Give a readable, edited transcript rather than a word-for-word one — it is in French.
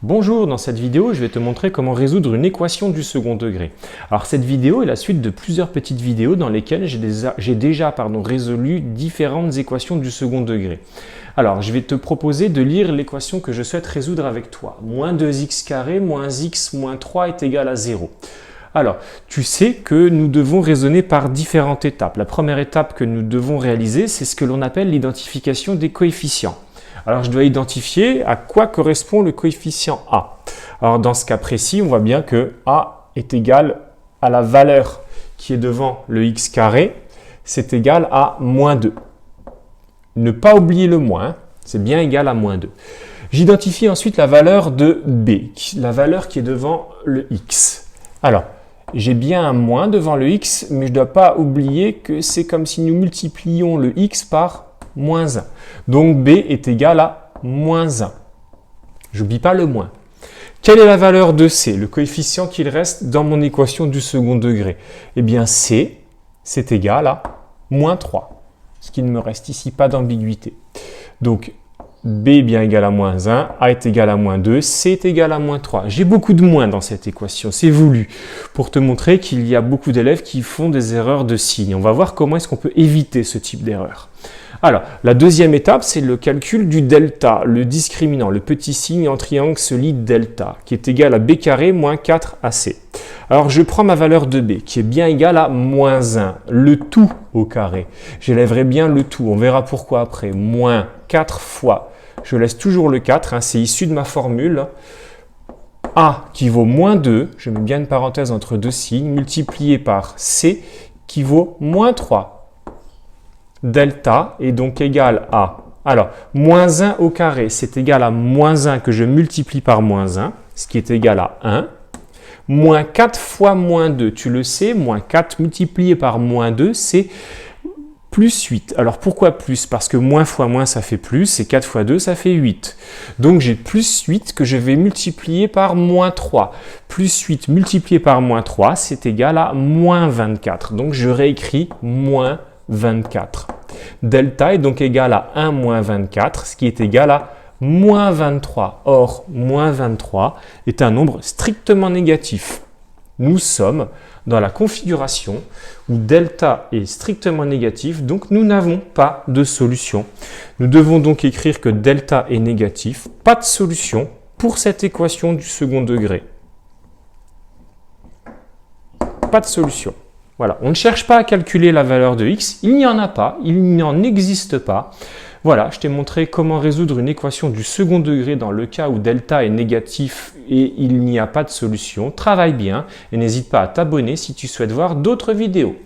Bonjour, dans cette vidéo, je vais te montrer comment résoudre une équation du second degré. Alors cette vidéo est la suite de plusieurs petites vidéos dans lesquelles j'ai déjà résolu différentes équations du second degré. Alors je vais te proposer de lire l'équation que je souhaite résoudre avec toi. Moins 2x carré moins x moins 3 est égal à 0. Alors, tu sais que nous devons raisonner par différentes étapes. La première étape que nous devons réaliser, c'est ce que l'on appelle l'identification des coefficients. Alors, je dois identifier à quoi correspond le coefficient A. Alors, dans ce cas précis, on voit bien que A est égal à la valeur qui est devant le x carré, c'est égal à moins 2. Ne pas oublier le moins, c'est bien égal à moins 2. J'identifie ensuite la valeur de B, la valeur qui est devant le x. Alors, j'ai bien un moins devant le x, mais je ne dois pas oublier que c'est comme si nous multiplions le x par moins 1. Donc B est égal à moins 1. J'oublie pas le moins. Quelle est la valeur de C, le coefficient qu'il reste dans mon équation du second degré? Eh bien C, c'est égal à moins 3. Ce qui ne me reste ici pas d'ambiguïté. Donc B est bien égal à moins 1, A est égal à moins 2, C est égal à moins 3. J'ai beaucoup de moins dans cette équation, c'est voulu, pour te montrer qu'il y a beaucoup d'élèves qui font des erreurs de signes. On va voir comment est-ce qu'on peut éviter ce type d'erreur. Alors, la deuxième étape, c'est le calcul du delta, le discriminant, le petit signe en triangle solide delta, qui est égal à b carré moins 4ac. Alors, je prends ma valeur de b, qui est bien égale à moins 1, le tout au carré. J'élèverai bien le tout, on verra pourquoi après. Moins 4 fois, je laisse toujours le 4, c'est issu de ma formule. A qui vaut moins 2, je mets bien une parenthèse entre deux signes, multiplié par C qui vaut moins 3. Delta est donc égal à, alors, moins 1 au carré, c'est égal à moins 1 que je multiplie par moins 1, ce qui est égal à 1. Moins 4 fois moins 2, tu le sais, moins 4 multiplié par moins 2, c'est plus 8. Alors pourquoi plus? Parce que moins fois moins, ça fait plus, et 4 fois 2, ça fait 8. Donc j'ai plus 8 que je vais multiplier par moins 3. Plus 8 multiplié par moins 3, c'est égal à moins 24. Donc je réécris moins 24. Delta est donc égal à 1 moins 24, ce qui est égal à moins 23. Or, moins 23 est un nombre strictement négatif. Nous sommes dans la configuration où delta est strictement négatif, donc nous n'avons pas de solution. Nous devons donc écrire que delta est négatif, pas de solution pour cette équation du second degré. Pas de solution. Voilà, on ne cherche pas à calculer la valeur de x, il n'y en a pas, il n'en existe pas. Voilà, je t'ai montré comment résoudre une équation du second degré dans le cas où delta est négatif et il n'y a pas de solution. Travaille bien et n'hésite pas à t'abonner si tu souhaites voir d'autres vidéos.